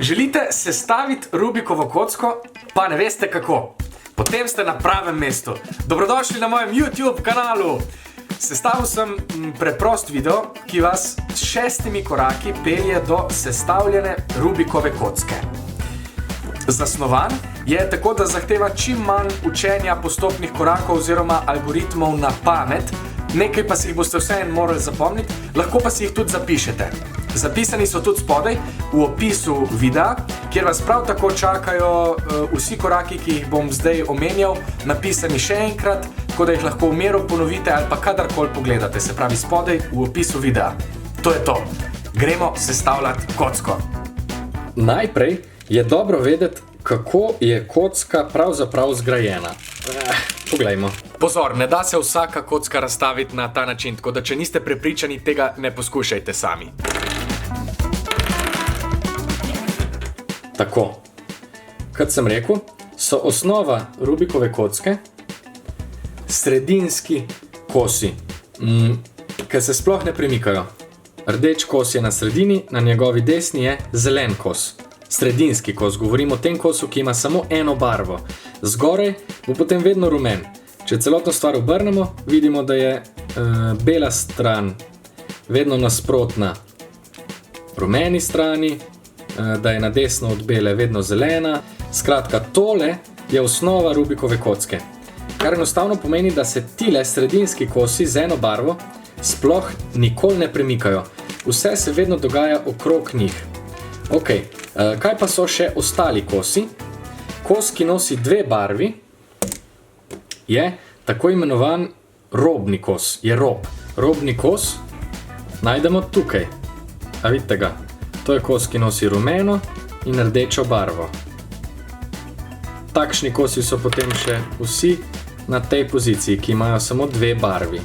Želite sestaviti Rubikovo kocko, pa ne veste kako? Potem ste na pravem mestu. Dobrodošli na mojem YouTube kanalu. Sestavil sem preprost video, ki vas s 6 koraki pelje do sestavljene Rubikove kocke. Zasnovan je tako, da zahteva čim manj učenja postopnih korakov oziroma algoritmov na pamet, nekaj pa si jih boste vseeno morali zapomniti, lahko pa si jih tudi zapišete. Zapisani so tudi spodaj v opisu videa, kjer vas prav tako čakajo vsi koraki, ki jih bom zdaj omenjal, napisani še enkrat, tako da jih lahko v miru ponovite ali pa kadarkoli pogledate, se pravi spodaj v opisu videa. To je to. Gremo sestavljati kocko. Najprej je dobro vedeti, kako je kocka pravzaprav zgrajena. Poglejmo. Pozor, ne da se vsaka kocka razstaviti na ta način, tako da če niste prepričani, tega ne poskušajte sami. Tako. Kot sem rekel, so osnova Rubikove kocke sredinski kosi, ki se sploh ne premikajo. Rdeč kos je na sredini, na njegovi desni je zelen kos. Sredinski kos, govorimo o tem kosu, ki ima samo eno barvo. Zgoraj bo potem vedno rumen. Če celotno stvar obrnemo, vidimo, da je bela stran vedno nasprotna rumeni strani, da je na desno od bele vedno zelena. Skratka, tole je osnova Rubikove kocke. Kar enostavno pomeni, da se tile sredinski kosi z eno barvo sploh nikoli ne premikajo. Vse se vedno dogaja okrog njih. Ok, kaj pa so še ostali kosi? Kos, ki nosi dve barvi, je tako imenovan robni kos, je rob. Robni kos najdemo tukaj. A vidite ga? To je kos, ki nosi rumeno in rdečo barvo. Takšni kosi so potem še vsi na tej poziciji, ki imajo samo dve barvi.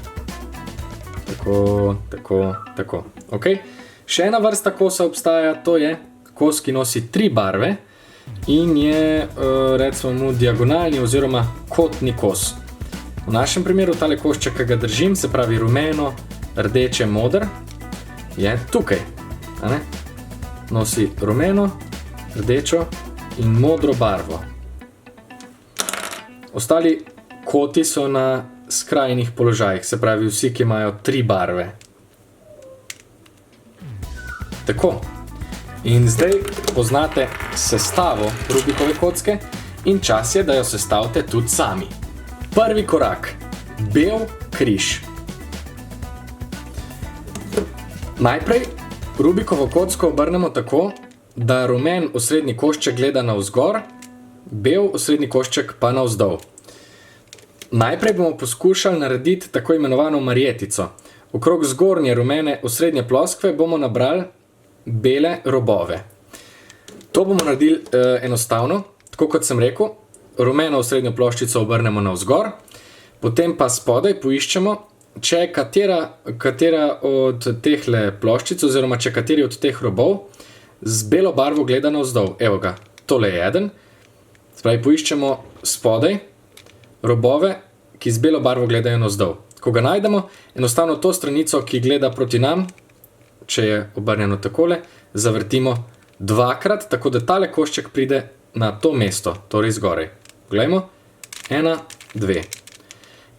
Tako. Ok? Še ena vrsta kosa obstaja, to je kos, ki nosi tri barve in je, recimo mu, diagonalni oziroma kotni kos. V našem primeru tale košček, ki ga držim, se pravi rumeno, rdeče, moder, je tukaj. A ne? Nosi rumeno, rdečo in modro barvo. Ostali koti so na skrajnih položajih, se pravi vsi, ki imajo tri barve. Tako. In zdaj poznate sestavo Rubikove kocke in čas je, da jo sestavite tudi sami. Prvi korak. Bel križ. Najprej Rubikovo kocko obrnemo tako, da rumen osrednji košček gleda navzgor, bel osrednji košček pa navzdol. Najprej bomo poskušali narediti tako imenovano marjetico. Okrog zgornje rumene osrednje ploskve bomo nabrali bele robove. To bomo naredili enostavno, tako kot sem rekel, rumeno osrednjo ploščico obrnemo navzgor, potem pa spodaj poiščemo, če katera od tehle ploščic oziroma če kateri od teh robov z belo barvo gleda navzdol. Evo ga, tole je eden. Spravi, poiščemo spodaj robove, ki z belo barvo gledajo navzdol. Ko ga najdemo, enostavno to stranico, ki gleda proti nam, če je obrnjeno takole, zavrtimo dvakrat, tako da tale košček pride na to mesto, torej zgoraj. Poglejmo. 1, 2.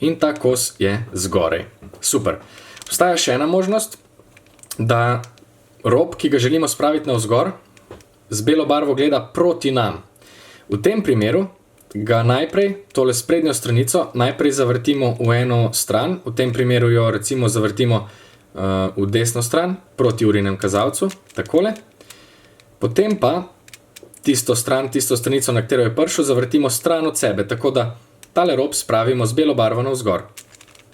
In ta kos je zgoraj. Super. Obstaja še ena možnost, da rob, ki ga želimo spraviti navzgor, z belo barvo gleda proti nam. V tem primeru ga najprej, tole sprednjo stranico, najprej zavrtimo v eno stran, v tem primeru jo recimo zavrtimo v desno stran, proti urinem kazalcu, takole. Potem pa tisto stranico, na katero je prišel, zavrtimo stran od sebe, tako da tale rob spravimo z belo barvo navzgor.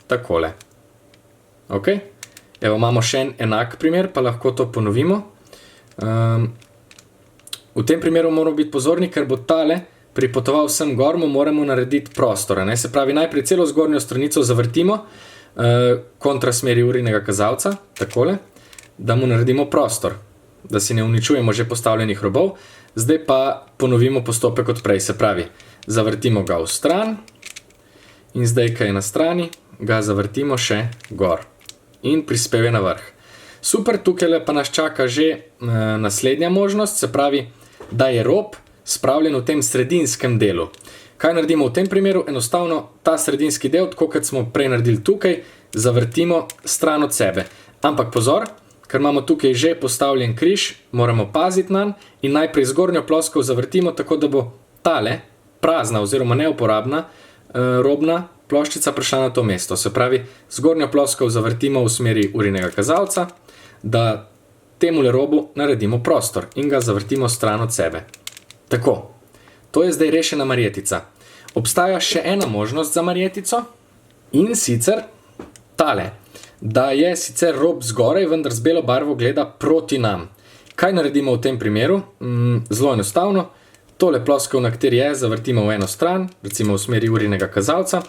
Takole. Ok? Evo, imamo še en enak primer, pa lahko to ponovimo. V tem primeru moramo biti pozorni, ker bo tale pripotoval sem gor, mu moramo narediti prostor. Se pravi, najprej celo zgornjo stranico zavrtimo kontra smeri urinega kazalca, takole, da mu naredimo prostor, da si ne uničujemo že postavljenih robov. Zdaj pa ponovimo postopek od prej, se pravi, zavrtimo ga v stran in zdaj, ko je na strani, ga zavrtimo še gor in prispeve na vrh. Super, tukaj pa nas čaka že naslednja možnost, se pravi, da je rob spravljen v tem sredinskem delu. Kaj naredimo v tem primeru? Enostavno ta sredinski del, tako kot smo prej naredili tukaj, zavrtimo stran od sebe. Ampak pozor, ker imamo tukaj že postavljen križ, moramo paziti nanj in najprej zgornjo ploskev zavrtimo, tako da bo tale prazna oziroma neuporabna robna ploščica prišla na to mesto. Se pravi, zgornjo ploskev zavrtimo v smeri urinega kazalca, da temule robu naredimo prostor in ga zavrtimo stran od sebe. Tako, to je zdaj rešena marjetica. Obstaja še ena možnost za marjetico in sicer tale, da je sicer rob zgoraj, vendar z belo barvo gleda proti nam. Kaj naredimo v tem primeru? Zelo enostavno. Tole ploskev, na kateri je, zavrtimo v eno stran, recimo v smeri urinega kazalca.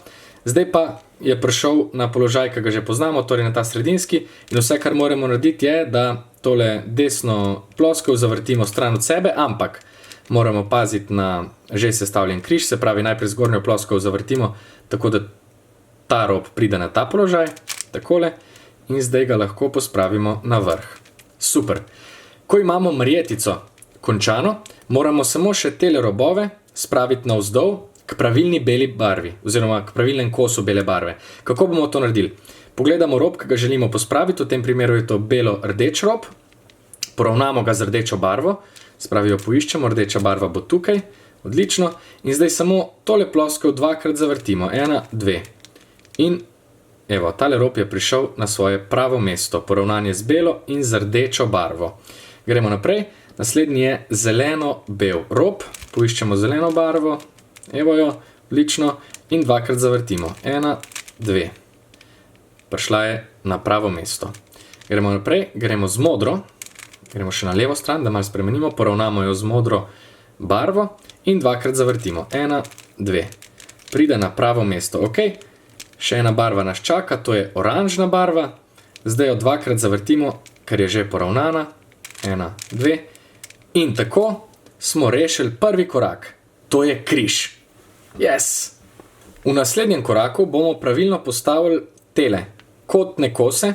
Zdaj pa je prišel na položaj, ki ga že poznamo, torej na ta sredinski. In vse, kar moramo narediti, je, da tole desno ploskev zavrtimo stran od sebe, ampak moramo paziti na že sestavljen križ, se pravi, najprej zgornjo ploskev zavrtimo, tako da ta rob pride na ta položaj, takole, in zdaj ga lahko pospravimo na vrh. Super. Ko imamo marjetico končano, moramo samo še tele robove spraviti navzdol k pravilni beli barvi, oziroma k pravilnem kosu bele barve. Kako bomo to naredili? Pogledamo rob, ki ga želimo pospraviti, v tem primeru je to belo-rdeč rob, poravnamo ga z rdečo barvo, spravi jo poiščemo, rdeča barva bo tukaj, odlično, in zdaj samo tole ploskev dvakrat zavrtimo, 1, 2. In evo, tale rob je prišel na svoje pravo mesto, poravnanje z belo in z rdečo barvo. Gremo naprej, naslednji je zeleno-bel rob, poiščemo zeleno barvo, evo jo, odlično, in dvakrat zavrtimo, 1, 2. Prišla je na pravo mesto. Gremo naprej, gremo z modro, gremo še na levo stran, da malo spremenimo, poravnamo jo z modro barvo in dvakrat zavrtimo, 1, 2. Pride na pravo mesto, ok. Še ena barva nas čaka, to je oranžna barva. Zdaj jo dvakrat zavrtimo, ker je že poravnana. 1, 2. In tako smo rešili prvi korak. To je križ. Yes! V naslednjem koraku bomo pravilno postavili tele kotne kose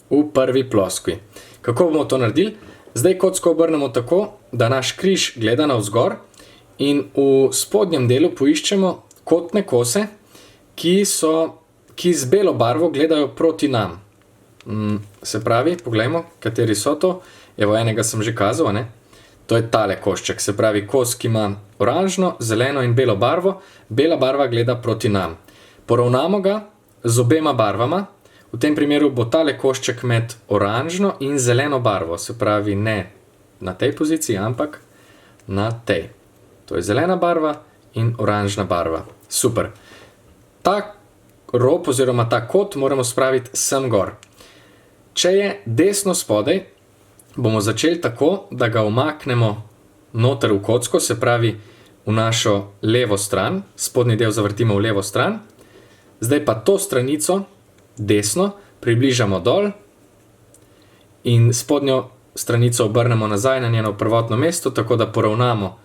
v prvi ploskvi. Kako bomo to naredili? Zdaj kocko obrnemo tako, da naš križ gleda navzgor in v spodnjem delu poiščemo kotne kose, ki z belo barvo gledajo proti nam. Se pravi, poglejmo, kateri so to. Evo, enega sem že kazal, ne? To je tale košček, se pravi kos, ki ima oranžno, zeleno in belo barvo. Bela barva gleda proti nam. Poravnamo ga z obema barvama. V tem primeru bo tale košček med oranžno in zeleno barvo. Se pravi, ne na tej poziciji, ampak na tej. To je zelena barva in oranžna barva. Super. Ta rob oziroma ta kot moramo spraviti sem gor. Če je desno spodaj, bomo začeli tako, da ga umaknemo noter v kocko, se pravi v našo levo stran, spodnji del zavrtimo v levo stran. Zdaj pa to stranico, desno, približamo dol in spodnjo stranico obrnemo nazaj na njeno prvotno mesto, tako da poravnamo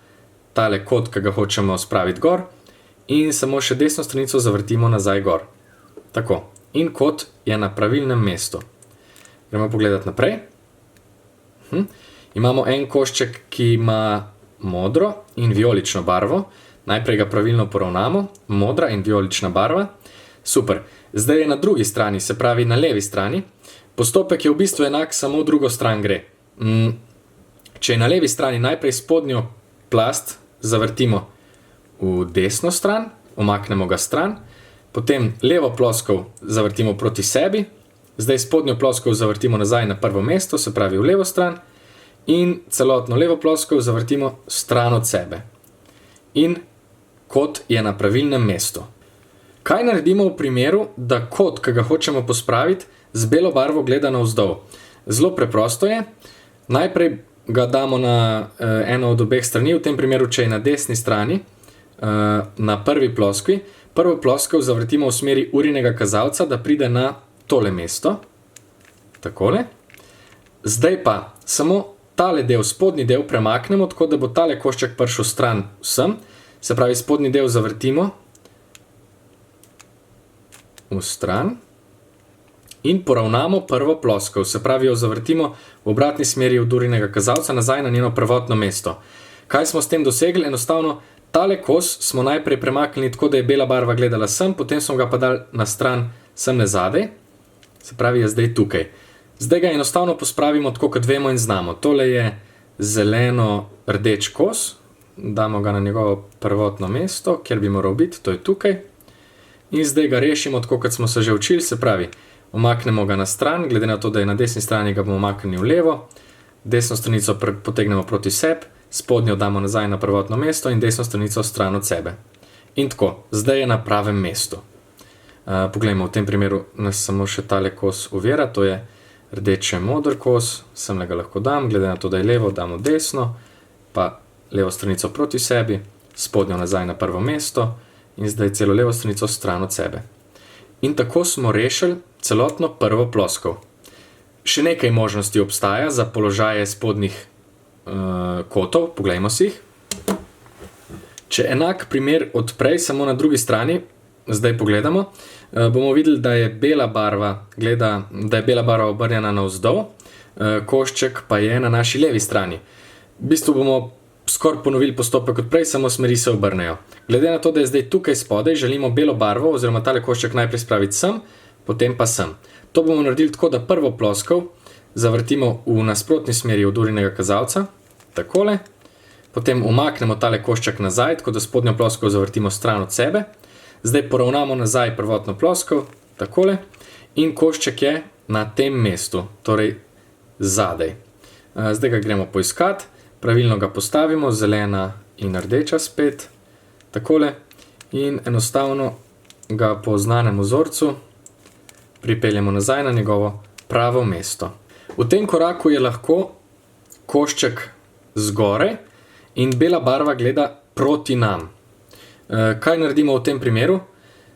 tale kot, ki ga hočemo spraviti gor. In samo še desno stranico zavrtimo nazaj gor. Tako. In kot je na pravilnem mestu. Gremo pogledati naprej. Imamo en košček, ki ima modro in vijolično barvo. Najprej ga pravilno poravnamo. Modra in vijolična barva. Super. Zdaj je na drugi strani, se pravi na levi strani. Postopek je v bistvu enak, samo v drugo stran gre. Če je na levi strani, najprej spodnjo plast zavrtimo v desno stran, omaknemo ga stran, potem levo ploskev zavrtimo proti sebi, zdaj spodnjo ploskev zavrtimo nazaj na prvo mesto, se pravi v levo stran, in celotno levo ploskev zavrtimo stran od sebe. In kot je na pravilnem mestu. Kaj naredimo v primeru, da kot, ki ga hočemo pospraviti, z belo barvo gleda navzdol? Zelo preprosto je. Najprej ga damo na eno od obeh strani, v tem primeru, če je na desni strani, na prvi ploskvi. Prvo ploskev zavrtimo v smeri urinega kazalca, da pride na tole mesto. Takole. Zdaj pa samo tale del, spodnji del premaknemo, tako da bo tale košček prišel stran vsem. Se pravi, spodnji del zavrtimo v stran. in poravnamo prvo ploskev, se pravi, jo zavrtimo v obratni smeri od urinega kazalca nazaj na njeno prvotno mesto. Kaj smo s tem dosegli? Enostavno, tale kos smo najprej premaknili tako, da je bela barva gledala sem, potem smo ga pa dali na stran semle zadaj, se pravi, je zdaj tukaj. Zdaj ga enostavno pospravimo tako, kot vemo in znamo. Tole je zeleno-rdeč kos, damo ga na njegovo prvotno mesto, kjer bi moral biti, to je tukaj. In zdaj ga rešimo tako, kot smo se že učili, se pravi, omaknemo ga na stran, glede na to, da je na desni strani, ga bomo omaknili v levo, desno stranico potegnemo proti sebi, spodnjo damo nazaj na prvotno mesto in desno stranico stran od sebe. In tako, zdaj je na pravem mestu. Poglejmo, v tem primeru nas samo še tale kos ovira, to je rdeče-moder kos, semle ga lahko dam, glede na to, da je levo, damo desno, pa levo stranico proti sebi, spodnjo nazaj na prvo mesto in zdaj celo levo stranico stran od sebe. In tako smo rešili celotno prvo ploskev. Še nekaj možnosti obstaja za položaje spodnjih kotov, poglejmo si jih. Če enak primer od prej, samo na drugi strani, zdaj pogledamo, bomo videli, da je bela barva obrnjena navzdol, košček pa je na naši levi strani. V bistvu bomo skoraj ponovili postopek od prej, samo smeri se obrnejo. Glede na to, da je zdaj tukaj spodaj, želimo belo barvo oziroma tale košček najprej spraviti sem, potem pa sem. To bomo naredili tako, da prvo ploskev zavrtimo v nasprotni smeri od urinega kazalca, takole, potem umaknemo tale košček nazaj, tako da spodnjo ploskev zavrtimo stran od sebe, zdaj poravnamo nazaj prvotno ploskev, takole, in košček je na tem mestu, torej zadaj. Zdaj ga gremo poiskat, pravilno ga postavimo, zelena in rdeča spet, takole, in enostavno ga po znanem vzorcu pripeljemo nazaj na njegovo pravo mesto. V tem koraku je lahko košček zgoraj in bela barva gleda proti nam. Kaj naredimo v tem primeru?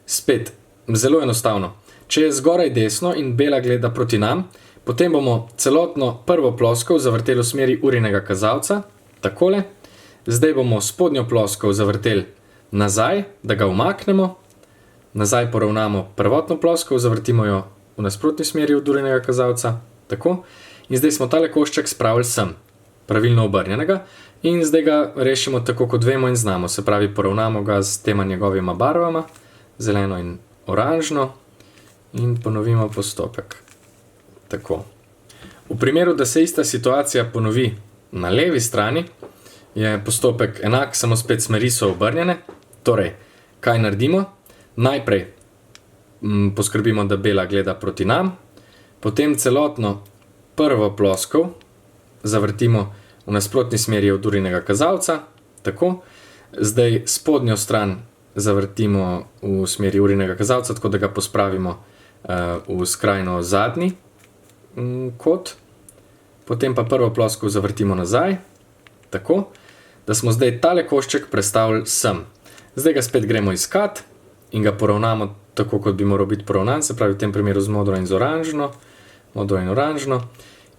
Spet, zelo enostavno. Če je zgoraj desno in bela gleda proti nam, potem bomo celotno prvo ploskev zavrteli v smeri urinega kazalca, takole. Zdaj bomo spodnjo ploskev zavrteli nazaj, da ga umaknemo. Nazaj poravnamo prvotno ploskev, zavrtimo jo v nasprotni smeri od urinega kazalca, tako. In zdaj smo tale košček spravili sem, pravilno obrnjenega. In zdaj ga rešimo tako, kot vemo in znamo. Se pravi, poravnamo ga s tema njegovima barvama, zeleno in oranžno, in ponovimo postopek. Tako. V primeru, da se ista situacija ponovi na levi strani, je postopek enak, samo spet smeri so obrnjene. Torej, kaj naredimo? Najprej poskrbimo, da bela gleda proti nam, potem celotno prvo ploskev zavrtimo v nasprotni smeri od urinega kazalca, tako. Zdaj spodnjo stran zavrtimo v smeri urinega kazalca, tako da ga pospravimo v skrajno zadnji kot. Potem pa prvo ploskev zavrtimo nazaj, tako, da smo zdaj tale košček prestavili sem. Zdaj ga spet gremo iskat in ga poravnamo tako, kot bi moral biti poravnan, se pravi v tem primeru z modro in z oranžno,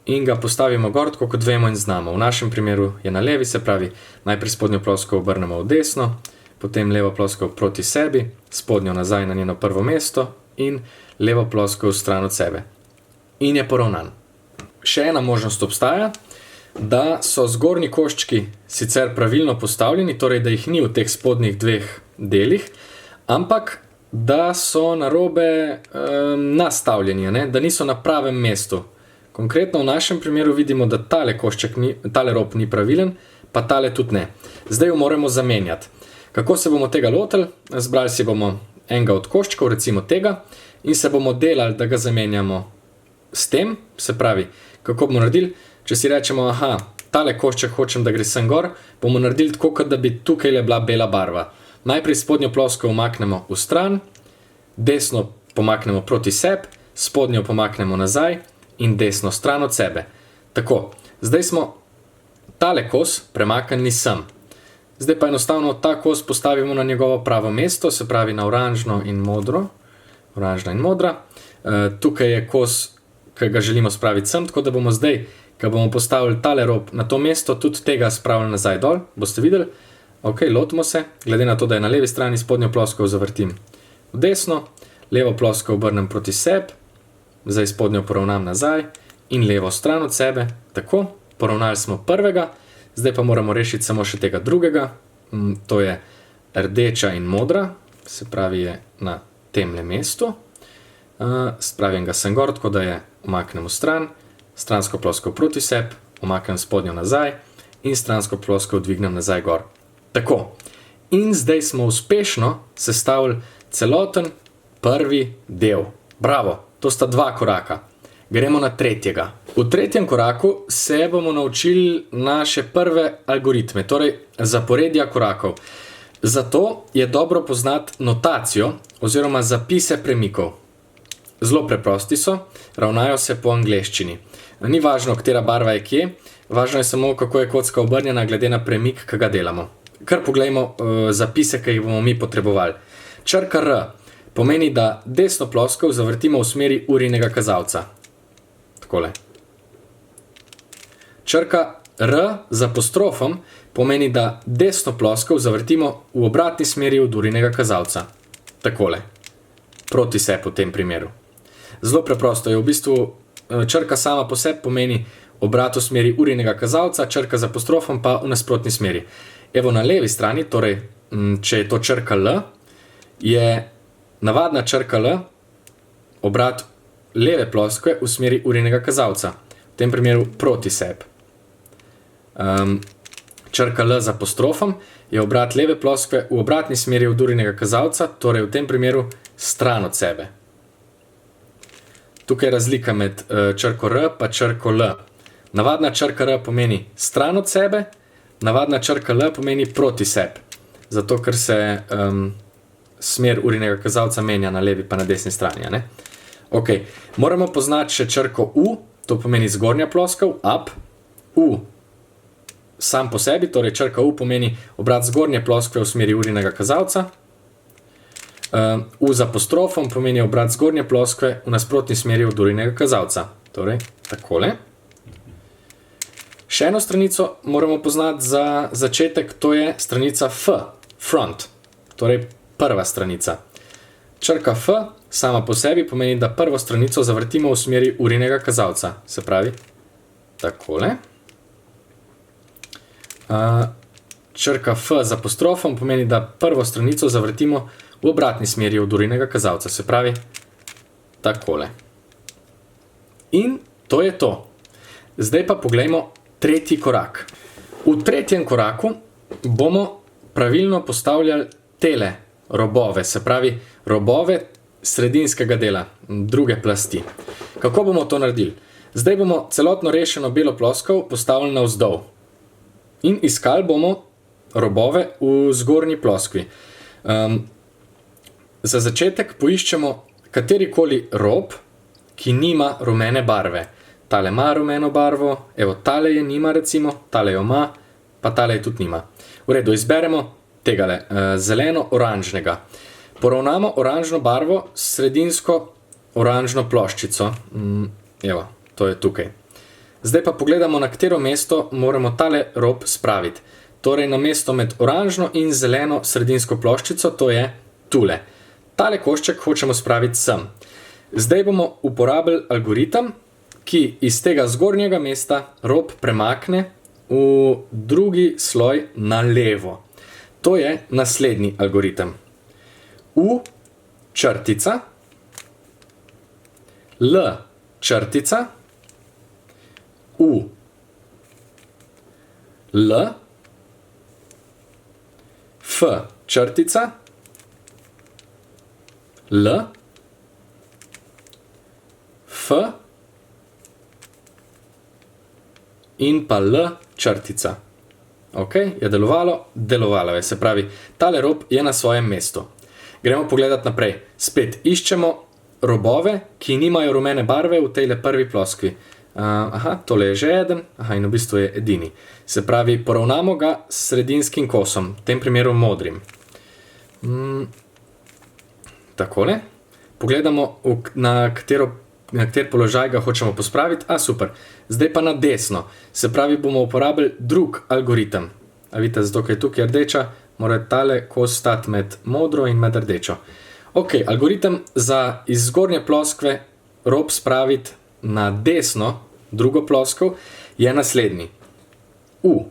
in ga postavimo gor, tako kot vemo in znamo. V našem primeru je na levi, se pravi, najprej spodnjo ploskev obrnemo v desno, potem levo ploskev proti sebi, spodnjo nazaj na njeno prvo mesto in levo ploskev stran od sebe. In je poravnan. Še ena možnost obstaja, da so zgornji koščki sicer pravilno postavljeni, torej da jih ni v teh spodnjih dveh delih, ampak da so narobe nastavljeni, da niso na pravem mestu. Konkretno v našem primeru vidimo, da tale rob ni pravilen, pa tale tudi ne. Zdaj jo moramo zamenjati. Kako se bomo tega lotili? Zbrali si bomo enega od koščkov, recimo tega, in se bomo delali, da ga zamenjamo s tem, se pravi, kako bomo naredili? Če si rečemo, aha, tale košček hočem, da gre sem gor, bomo naredili tako, kot da bi tukaj bila bela barva. Najprej spodnjo ploskev umaknemo v stran, desno pomaknemo proti sebi, spodnjo pomaknemo nazaj in desno stran od sebe. Tako, zdaj smo tale kos premaknili sem. Zdaj pa enostavno ta kos postavimo na njegovo pravo mesto, se pravi na oranžno in modro. Oranžna in modra. Tukaj je kos, ki ga želimo spraviti sem, tako da bomo zdaj, ko bomo postavili tale rob na to mesto, tudi tega spravili nazaj dol, boste videli. Ok, lotimo se, glede na to, da je na levi strani spodnjo ploskev zavrtim v desno, levo ploskev obrnem proti sebi zdaj spodnjo poravnam nazaj in levo stran od sebe, tako, poravnali smo prvega, zdaj pa moramo rešiti samo še tega drugega, to je rdeča in modra, se pravi je na temle mestu, spravim ga sem gor, tako da je omaknem v stran, stransko ploskov proti sebi, omaknem spodnjo nazaj in stransko ploskov dvignem nazaj gor. Tako, in zdaj smo uspešno sestavili celoten prvi del. Bravo, to sta 2 koraka. Gremo na tretjega. V tretjem koraku se bomo naučili naše prve algoritme, torej zaporedja korakov. Zato je dobro poznati notacijo oziroma zapise premikov. Zelo preprosti so, ravnajo se po angleščini. Ni važno, katera barva je kje, važno je samo, kako je kocka obrnjena glede na premik, ki ga delamo. Kar poglejmo zapise, ki jih bomo mi potrebovali. Črka R pomeni, da desno ploskov zavrtimo v smeri urinega kazalca. Takole. Črka R z apostrofom pomeni, da desno ploskov zavrtimo v obratni smeri od urinega kazalca. Takole. Proti sebi v tem primeru. Zelo preprosto je v bistvu, črka sama po sebi pomeni obrat v smeri urinega kazalca, črka z apostrofom pa v nasprotni smeri. Evo na levi strani, torej, če je to črka L, je navadna črka L obrat leve ploskve v smeri urinega kazalca. V tem primeru proti sebi. Črka L z apostrofom je obrat leve ploskve v obratni smeri od urinega kazalca, torej v tem primeru stran od sebe. Tukaj je razlika med črko R pa črko L. Navadna črka R pomeni stran od sebe, navadna črka L pomeni proti sebi. Zato, ker se smer urinega kazalca menja na levi pa na desni strani. Ne? Ok, moramo poznati še črko U, to pomeni zgornja ploskev, up. U sam po sebi, torej črka U pomeni obrat zgornje ploskve v smeri urinega kazalca. U z apostrofom pomeni obrat zgornje ploskve v nasprotni smeri od urinega kazalca. Torej, takole. Še eno stranico moramo poznati za začetek, to je stranica F, front, torej prva stranica. Črka F sama po sebi pomeni, da prvo stranico zavrtimo v smeri urinega kazalca, se pravi takole. Črka F z apostrofom pomeni, da prvo stranico zavrtimo v obratni smeri od urinega kazalca, se pravi takole. In to je to. Zdaj pa poglejmo tretji korak. V tretjem koraku bomo pravilno postavljali tele robove, se pravi robove sredinskega dela, druge plasti. Kako bomo to naredili? Zdaj bomo celotno rešeno belo ploskov postavili navzdol. In iskali bomo robove v zgornji ploskvi. Za začetek poiščemo katerikoli rob, ki nima rumene barve. Tale ima rumeno barvo, evo tale je nima recimo, tale jo ima, pa tale je tudi nima. V redu, izberemo tegale, zeleno-oranžnega. Poravnamo oranžno barvo s sredinsko oranžno ploščico. Evo, to je tukaj. Zdaj pa pogledamo, na katero mesto moramo tale rob spraviti. Torej na mesto med oranžno in zeleno sredinsko ploščico, to je tule. Tale košček hočemo spraviti sem. Zdaj bomo uporabili algoritem, ki iz tega zgornjega mesta rob premakne v drugi sloj na levo. To je naslednji algoritem. U črtica, L črtica, U, L, F črtica, L, F in pa L črtica. Ok, je delovalo? Delovalo je, se pravi, tale rob je na svojem mestu. Gremo pogledati naprej. Spet iščemo robove, ki nimajo rumene barve v tejle prvi ploskvi. Aha, tole je že eden, aha, in v bistvu je edini. Se pravi, poravnamo ga s sredinskim kosom, v tem primeru modrim. Takole. Pogledamo, na kater položaj ga hočemo pospraviti. Super. Zdaj pa na desno. Se pravi, bomo uporabili drug algoritem. A vidite, zato, ker je tukaj rdeča, mora tale kos stati med modro in med rdečo. Ok, algoritem za iz zgornje ploskve rob spraviti na desno, drugo ploskev, je naslednji. U.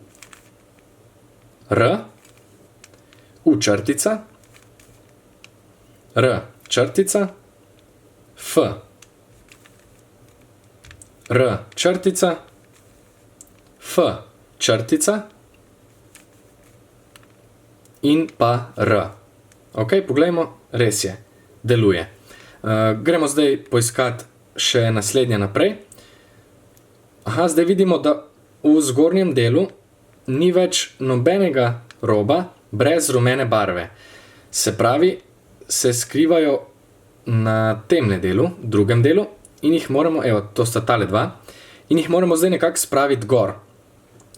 R. U črtica. R črtica. F. R črtica. F črtica. In pa R. Ok, poglejmo, res je, deluje. Gremo zdaj poiskati še naslednje naprej. Aha, zdaj vidimo, da v zgornjem delu ni več nobenega roba brez rumene barve. Se pravi, se skrivajo na temle delu, drugem delu, in jih moramo, evo, to sta tale dva, in jih moramo zdaj nekako spraviti gor.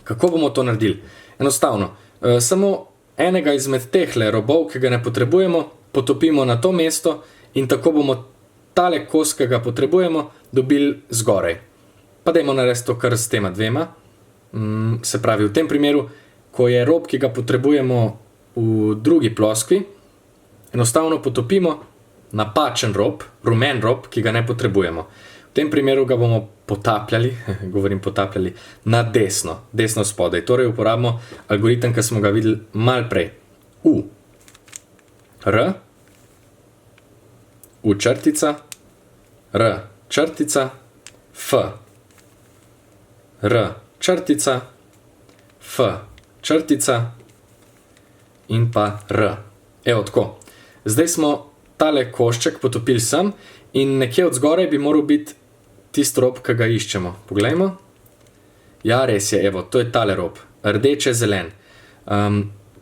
Kako bomo to naredili? Enostavno, samo enega izmed tehle robov, ki ga ne potrebujemo, potopimo na to mesto in tako bomo tale kos, ki ga potrebujemo, dobili zgoraj. Pa dajmo narediti to kar s tema dvema. Se pravi, v tem primeru, ko je rob, ki ga potrebujemo v drugi ploskvi, enostavno potopimo napačen rob, rumen rob, ki ga ne potrebujemo. V tem primeru ga bomo potapljali, govorim potapljali, na desno, desno spodaj. Torej uporabimo algoritem, ki smo ga videli malo prej. U. R. U črtica. R črtica. F. R črtica. F črtica. In pa R. Evo tako. Zdaj smo tale košček potopili sem in nekje od zgoraj bi moral biti tisti rob, ki ga iščemo. Poglejmo. Ja, res je, evo, to je tale rob. Rdeče zelen.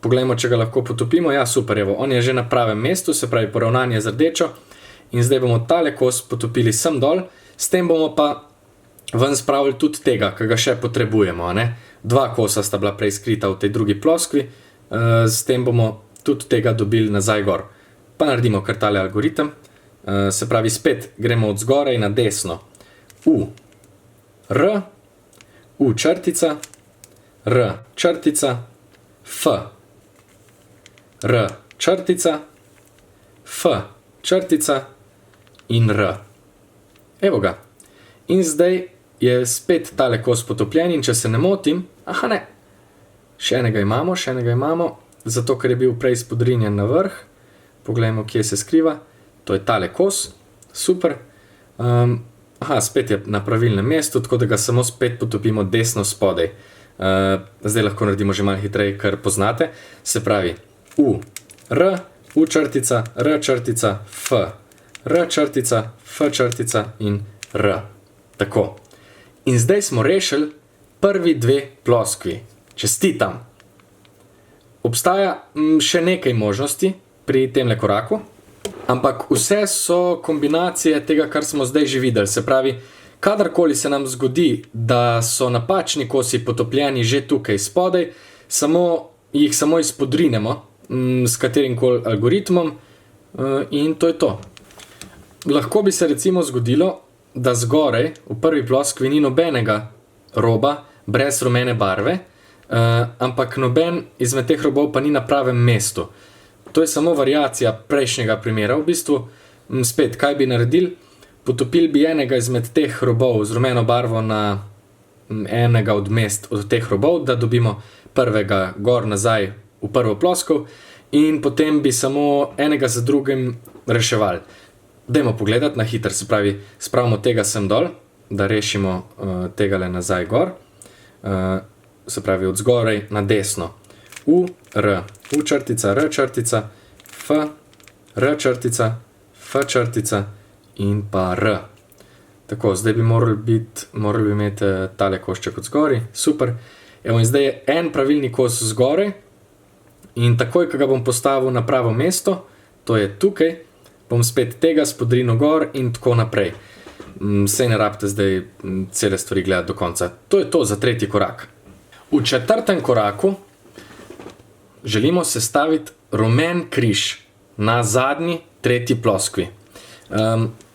Poglejmo, če ga lahko potopimo. Ja, super, evo, on je že na pravem mestu, se pravi poravnanje z rdečo. In zdaj bomo tale kos potopili sem dol, s tem bomo pa ven spravili tudi tega, ki ga še potrebujemo, ne? Dva kosa sta bila prej skrita v tej drugi ploskvi, s tem bomo tudi tega dobili nazaj gor. Pa naredimo kar tale algoritem. Se pravi, spet gremo od zgoraj na desno. U. R. U črtica. R črtica. F. R črtica. F črtica. In R. Evo ga. In zdaj je spet tale kos potopljen in če se ne motim, aha ne, še enega imamo, zato ker je bil prej spodrinjen na vrh. Poglejmo, kje se skriva. To je tale kos. Super. Aha, spet je na pravilnem mestu, tako da ga samo spet potopimo desno spodaj. Zdaj lahko naredimo že malo hitreje, kar poznate. Se pravi, U, R, U črtica, R črtica, F, R črtica, F črtica in R. Tako. In zdaj smo rešili prvi dve ploskvi. Čestitam! Obstaja še nekaj možnosti pri temle koraku, ampak vse so kombinacije tega, kar smo zdaj že videli. Se pravi, kadarkoli se nam zgodi, da so napačni kosi potopljeni že tukaj spodaj, jih samo izpodrinemo s katerimkoli algoritmom in to je to. Lahko bi se recimo zgodilo, da zgoraj v prvi ploskvi ni nobenega roba brez rumene barve, ampak noben izmed teh robov pa ni na pravem mestu. To je samo variacija prejšnjega primera v bistvu. Spet, kaj bi naredili? Potopili bi enega izmed teh robov z rumeno barvo na enega od mest od teh robov, da dobimo prvega gor nazaj v prvo ploskov in potem bi samo enega za drugim reševali. Dajmo pogledati na hitro, se pravi, spravimo tega sem dol, da rešimo tegale nazaj gor. Se pravi, od zgoraj na desno. U, R, U črtica, R črtica, F, R črtica, F črtica in pa R. Tako, zdaj bi morali imeti tale košček od zgori. Super. Evo, in zdaj je en pravilni kos zgoraj in takoj, ko ga bom postavil na pravo mesto, to je tukaj, bom spet tega spodrinil gor in tako naprej. Saj ne rabite zdaj cele stvari gledati do konca. To je to za tretji korak. V četrtem koraku želimo sestaviti rumen križ na zadnji, tretji ploskvi.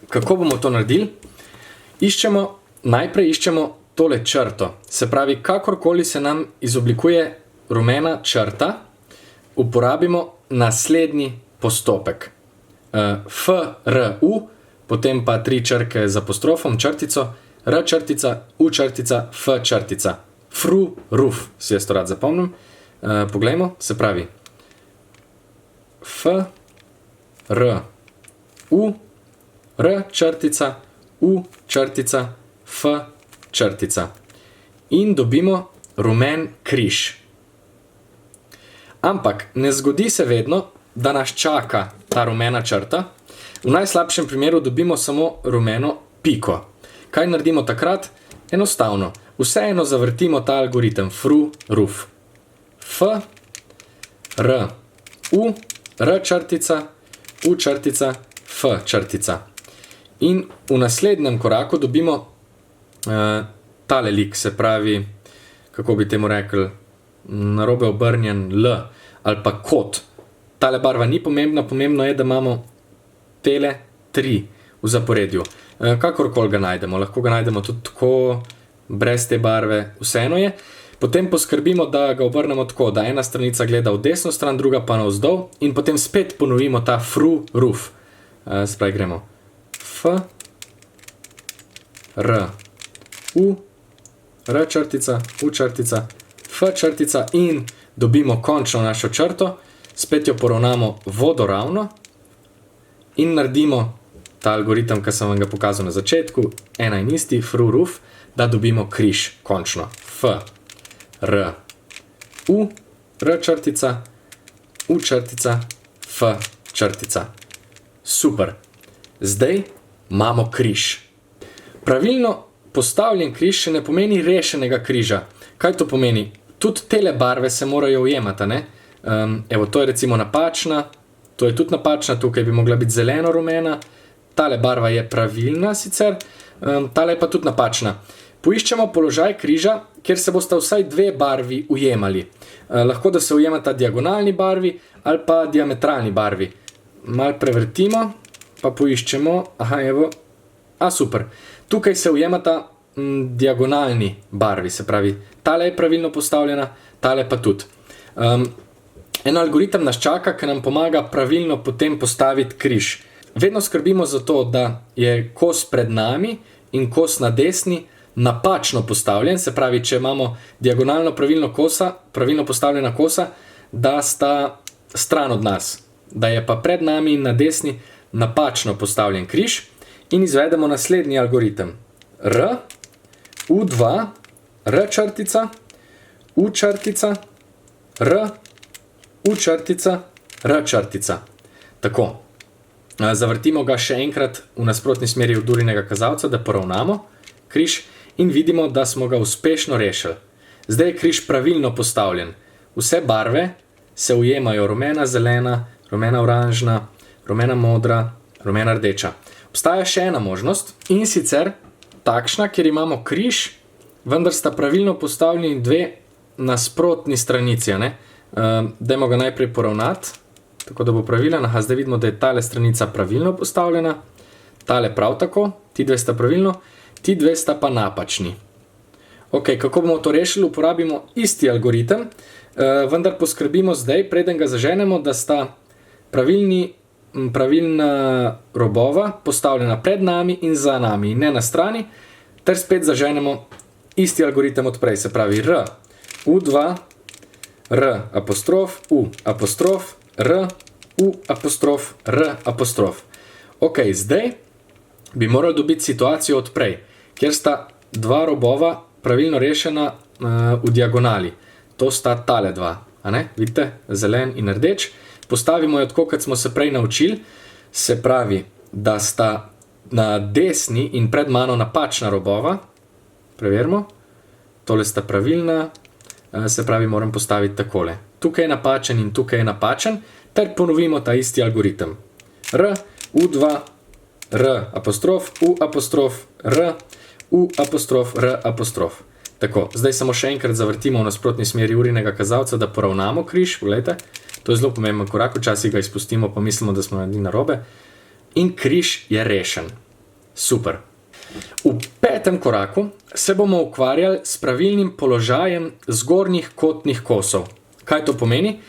Kako bomo to naredili? Najprej iščemo tole črto. Se pravi, kakorkoli se nam izoblikuje rumena črta, uporabimo naslednji postopek. F, R, U potem pa 3 črke z apostrofom, črtico, R črtica, U črtica, F črtica. Fru, ruf, si jaz to rad zapomnim. Poglejmo, se pravi. F, R, U, R črtica, U črtica, F črtica. In dobimo rumen križ. Ampak ne zgodi se vedno, da nas čaka ta rumena črta. V najslabšem primeru dobimo samo rumeno piko. Kaj naredimo takrat? Enostavno. Vseeno zavrtimo ta algoritem. Fru, ruf. F, R, U, R črtica, U črtica, F črtica. In v naslednjem koraku dobimo tale lik, se pravi, kako bi temu rekli, narobe obrnjen L ali pa kot. Tale barva ni pomembna, pomembno je, da imamo tele 3 v zaporedju. Kakorkoli ga najdemo, lahko ga najdemo tudi tako, brez te barve, vseeno je. Potem poskrbimo, da ga obrnemo tako, da ena stranica gleda v desno stran, druga pa navzdol in potem spet ponovimo ta fru, ruf. Spravi gremo F, R, U, R črtica, U črtica, F črtica in dobimo končno našo črto. Spet jo poravnamo vodoravno in naredimo ta algoritem, ki sem vam ga pokazal na začetku, ena in isti, fru, ruf, da dobimo križ končno. F, R, U, R črtica, U črtica, F črtica. Super. Zdaj imamo križ. Pravilno postavljen križ še ne pomeni rešenega križa. Kaj to pomeni? Tudi tele barve se morajo ujemati, ne? Evo, to je recimo napačna, to je tudi napačna, tukaj bi mogla biti zeleno-rumena, tale barva je pravilna sicer, tale je pa tudi napačna. Poiščemo položaj križa, kjer se bosta vsaj 2 barvi ujemali. Lahko da se ujemata diagonalni barvi ali pa diametralni barvi. Malo prevrtimo, pa poiščemo, aha, evo, super. Tukaj se ujemata diagonalni barvi, se pravi, tale je pravilno postavljena, tale pa tudi. En algoritem nas čaka, ki nam pomaga pravilno potem postaviti križ. Vedno skrbimo za to, da je kos pred nami in kos na desni napačno postavljen, se pravi, če imamo diagonalno pravilno postavljena kosa, da sta stran od nas, da je pa pred nami in na desni napačno postavljen križ in izvedemo naslednji algoritem. R, U2, R črtica, U črtica, R, U črtica, R črtica. Tako. Zavrtimo ga še enkrat v nasprotni smeri od urinega kazalca, da poravnamo križ in vidimo, da smo ga uspešno rešili. Zdaj je križ pravilno postavljen. Vse barve se ujemajo rumena zelena, rumena oranžna, rumena modra, rumena rdeča. Obstaja še ena možnost in sicer takšna, kjer imamo križ, vendar sta pravilno postavljeni 2 nasprotni stranici, ne? Dajmo ga najprej poravnati, tako da bo pravilen. Aha, zdaj vidimo, da je tale stranica pravilno postavljena, tale prav tako, ti 2 sta pravilno, ti 2 sta pa napačni. Ok, kako bomo to rešili? Uporabimo isti algoritem, vendar poskrbimo zdaj, preden ga zaženemo, da sta pravilna robova postavljena pred nami in za nami, ne na strani, ter spet zaženemo isti algoritem odprej, se pravi R, U2, R apostrof, U apostrof, R, U apostrof, R apostrof. Ok, zdaj bi morali dobiti situacijo odprej, kjer sta 2 robova pravilno rešena v diagonali. To sta tale 2, a ne? Vidite? Zelen in rdeč. Postavimo jo tako, kot smo se prej naučili, se pravi, da sta na desni in pred mano napačna robova. Preverimo. Tole sta pravilna, se pravi, moram postaviti takole. Tukaj je napačen in tukaj je napačen, ter ponovimo ta isti algoritem. R, U2, R apostrof, U apostrof, R, U apostrof, R apostrof. Tako, zdaj samo še enkrat zavrtimo v nasprotni smeri urinega kazalca, da poravnamo križ, pogledajte. To je zelo pomemben korak, včasih ga izpustimo, pa mislimo, da smo naredili narobe. In križ je rešen. Super. V 5. koraku se bomo ukvarjali s pravilnim položajem zgornjih kotnih kosov. Kaj to pomeni?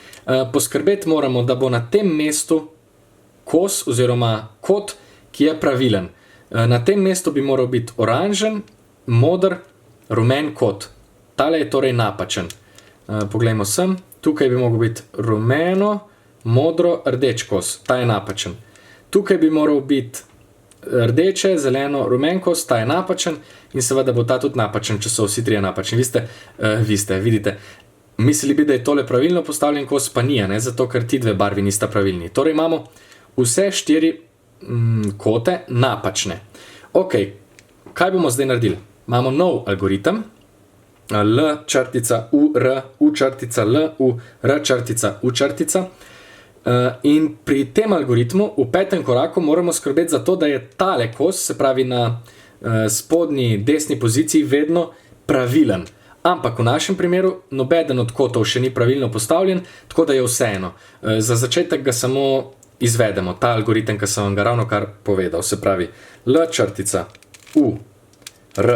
Poskrbeti moramo, da bo na tem mestu kos oziroma kot, ki je pravilen. Na tem mestu bi moral biti oranžen, moder, rumen kot. Tale je torej napačen. Poglejmo sem. Tukaj bi mogel biti rumeno, modro, rdeč kos. Ta je napačen. Tukaj bi moral biti rdeče, zeleno, rumen kos. Ta je napačen. In seveda bo ta tudi napačen, če so vsi trije napačni. Vidite. Mislili bi, da je tole pravilno postavljen kos, pa ni, ne? Zato ker ti dve barvi nista pravilni. Torej imamo vse 4 kote napačne. Ok, kaj bomo zdaj naredili? Imamo nov algoritem. L črtica U, R, U črtica L, U, R črtica, U črtica. In pri tem algoritmu v 5. koraku moramo skrbeti za to, da je tale kos, se pravi na spodnji desni poziciji, vedno pravilen. Ampak v našem primeru nobeden od kotov še ni pravilno postavljen, tako da je vseeno. Za začetek ga samo izvedemo, ta algoritem, ki sem vam ga ravno kar povedal. Se pravi L črtica, U, R,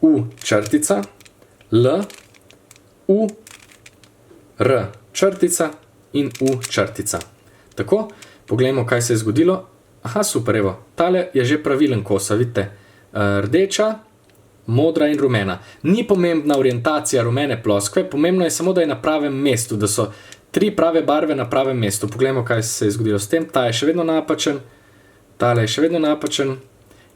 U črtica, L, U, R črtica in U črtica. Tako, poglejmo, kaj se je zgodilo. Aha, super, evo, tale je že pravilen kosa, vidite, rdeča, modra in rumena. Ni pomembna orientacija rumene ploskve, pomembno je samo, da je na pravem mestu, da so 3 prave barve na pravem mestu. Poglejmo, kaj se je zgodilo s tem. Ta je še vedno napačen, tale je še vedno napačen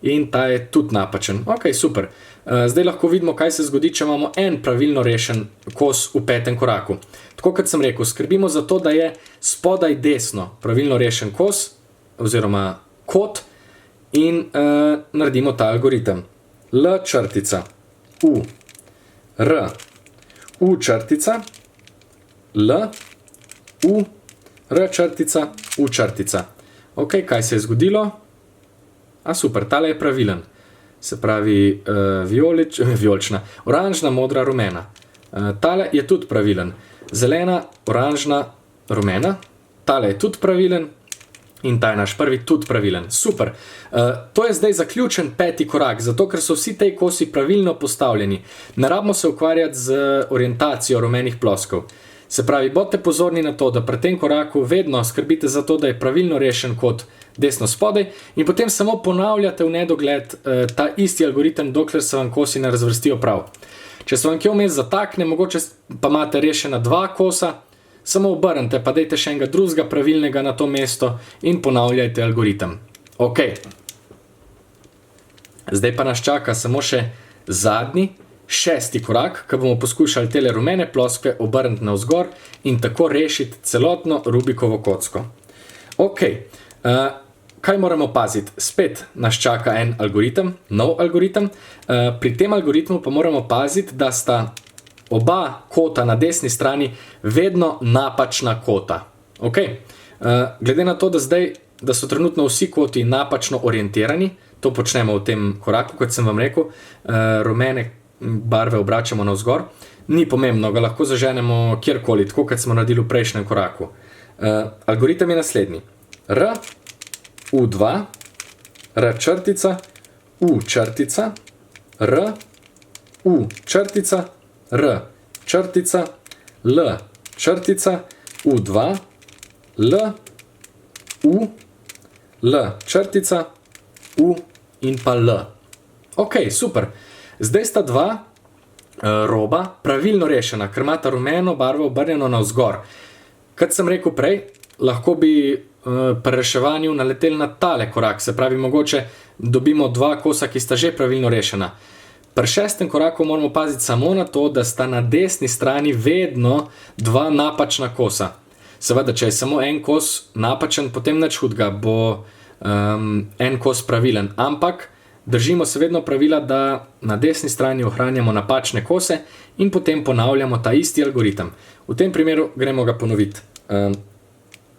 in ta je tudi napačen. Ok, super. Zdaj lahko vidimo, kaj se zgodi, če imamo en pravilno rešen kos v 5. koraku. Tako kot sem rekel, skrbimo za to, da je spodaj desno pravilno rešen kos oziroma kot in naredimo ta algoritem. L črtica, U, R, U črtica, L, U, R črtica, U črtica. Ok, kaj se je zgodilo? Super, tale je pravilen. Se pravi vijolična, oranžna, modra, rumena. Tale je tudi pravilen. Zelena, oranžna, rumena. Tale je tudi pravilen. In ta je naš prvi tudi pravilen. Super. To je zdaj zaključen 5. korak, zato ker so vsi tej kosi pravilno postavljeni. Ne rabimo se ukvarjati z orientacijo rumenih ploskov. Se pravi, bodite pozorni na to, da pri tem koraku vedno skrbite za to, da je pravilno rešen kot desno spodaj in potem samo ponavljate v nedogled ta isti algoritem, dokler se vam kosi ne razvrstijo prav. Če se vam kje vmes zatakne, mogoče pa imate rešena 2 kosa, samo obrnite, pa dajte še enega drugega pravilnega na to mesto in ponavljajte algoritem. Ok. Zdaj pa nas čaka samo še zadnji, 6. korak, ko bomo poskušali tele rumene ploskve obrniti navzgor in tako rešiti celotno Rubikovo kocko. Ok. Kaj moramo paziti? Spet nas čaka en algoritem, nov algoritem. Pri tem algoritmu pa moramo paziti, da sta oba kota na desni strani vedno napačna kota. Ok. Glede na to, da so trenutno vsi koti napačno orientirani, to počnemo v tem koraku, kot sem vam rekel, rumene barve obračamo navzgor, ni pomembno, ga lahko zaženemo kjerkoli, tako kot smo naredili v prejšnjem koraku. Algoritem je naslednji. R, U2, R črtica, U črtica, R, U črtica, R črtica, L črtica, U2, L, U, L črtica, U in pa L. Ok, super. Zdaj sta 2 roba pravilno rešena, ker imata rumeno barvo obrnjeno navzgor. Kot sem rekel prej, lahko bi pri reševanju naleteli na tale korak, se pravi, mogoče dobimo 2 kosa, ki sta že pravilno rešena. Pri 6. koraku moramo paziti samo na to, da sta na desni strani vedno 2 napačna kosa. Seveda, če je samo en kos napačen, potem nič hudega, bo en kos pravilen. Ampak držimo se vedno pravila, da na desni strani ohranjamo napačne kose in potem ponavljamo ta isti algoritem. V tem primeru gremo ga ponoviti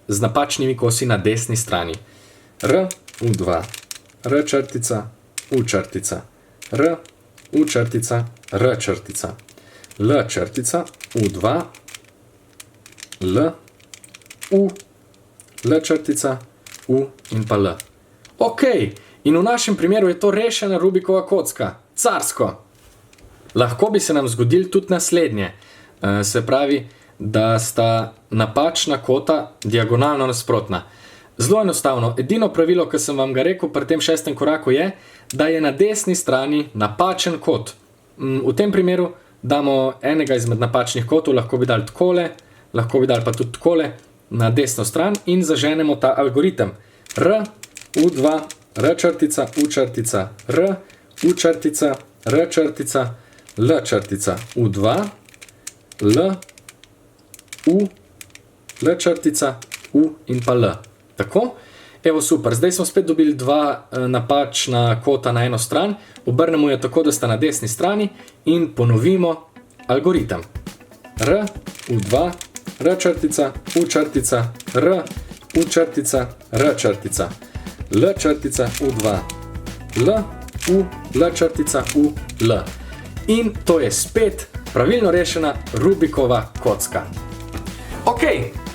z napačnimi kosi na desni strani. R, U2, R črtica, U črtica, R, U črtica, R črtica, L črtica, U2, L, U, L črtica, U in pa L. Ok, in v našem primeru je to rešena Rubikova kocka. Carsko! Lahko bi se nam zgodilo tudi naslednje. Se pravi, da sta napačna kota diagonalno nasprotna. Zelo enostavno. Edino pravilo, ki sem vam ga rekel pri tem 6. koraku je, da je na desni strani napačen kot. V tem primeru damo enega izmed napačnih kotov, lahko bi dali takole, lahko bi dali pa tudi takole na desno stran in zaženemo ta algoritem. R, U2, R črtica, U črtica, R, U črtica, R črtica, L črtica, U2, L, U, L črtica, U in pa L. Tako? Evo super, zdaj smo spet dobili dva napačna kota na eno stran, obrnemo jo tako, da sta na desni strani in ponovimo algoritem. R, U2, R črtica, U črtica, R, U črtica, R črtica, L črtica, U2, L, U, L črtica, U, L. In to je spet pravilno rešena Rubikova kocka. Ok,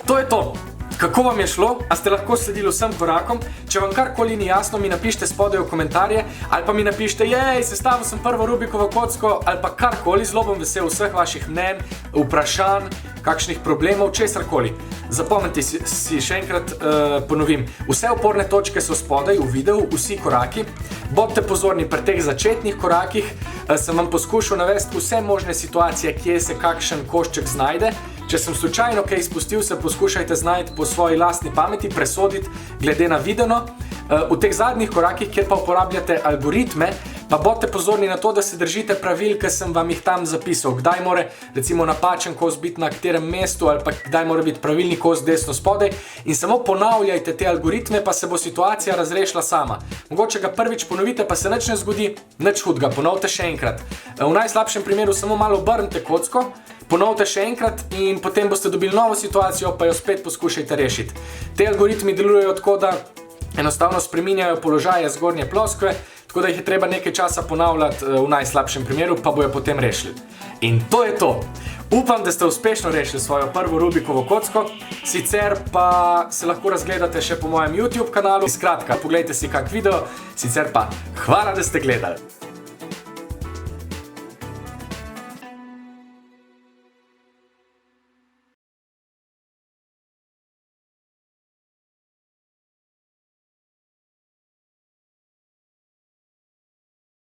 to je to. Kako vam je šlo? A ste lahko sledili vsem korakom? Če vam karkoli ni jasno, mi napište spodaj v komentarje ali pa mi napište, jej, sestavil sem prvo Rubikovo kocko ali pa karkoli, zelo bom vesel vseh vaših mnenj, vprašanj, kakšnih problemov, česarkoli. Zapomnite si še enkrat ponovim, vse oporne točke so spodaj v videu, vsi koraki. Bodite pozorni pri teh začetnih korakih, sem vam poskušal navesti vse možne situacije, kje se kakšen košček znajde. Če sem slučajno kaj izpustil, se poskušajte znajti po svoji lastni pameti, presoditi glede na videno. V teh zadnjih korakih, kjer pa uporabljate algoritme, pa bodite pozorni na to, da se držite pravil, ki sem vam jih tam zapisal. Kdaj mora recimo napačen kos biti na katerem mestu ali pa kdaj mora biti pravilni kos desno spodaj in samo ponavljajte te algoritme, pa se bo situacija razrešila sama. Mogoče ga prvič ponovite, pa se nič ne zgodi, nič hudega, ponovite še enkrat. V najslabšem primeru samo malo obrnite kocko, ponovite še enkrat in potem boste dobili novo situacijo, pa jo spet poskušajte rešiti. Te algoritmi delujejo tako, da enostavno spreminjajo položaje zgornje ploskve, tako da jih je treba nekaj časa ponavljati v najslabšem primeru, pa bojo potem rešili. In to je to. Upam, da ste uspešno rešili svojo prvo Rubikovo kocko, sicer pa se lahko razgledate še po mojem YouTube kanalu. Skratka, pogledajte si kak video, sicer pa hvala, da ste gledali.